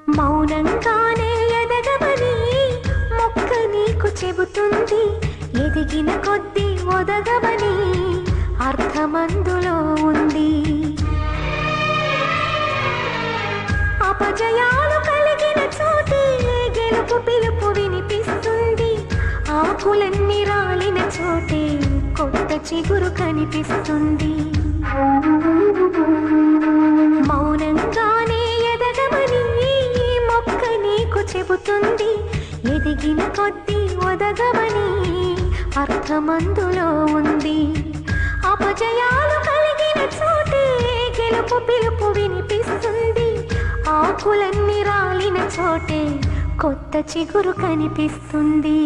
మౌనంగానే ఎదగమని మొక్క నీకు చెబుతుంది. ఎదిగిన కొద్దీ ఒదగమని అర్థమందులో ఉంది. అపజయాలు కలిగిన చోటే గెలుపు పిలుపు వినిపిస్తుంది. ఆకులన్నీ రాలిన చోటే కొత్త చిగురు కనిపిస్తుంది. మౌనంగానే ఎదగమని మొక్క నీకు చెబుతుంది. ఎదిగిన కొద్దీ ఒదగమని అర్థమందులో ఉంది. అపజయాలు కలిగిన చోటే గెలుపు పిలుపు వినిపిస్తుంది. ఆకులన్నీ రాలిన చోటే కొత్త చిగురు కనిపిస్తుంది.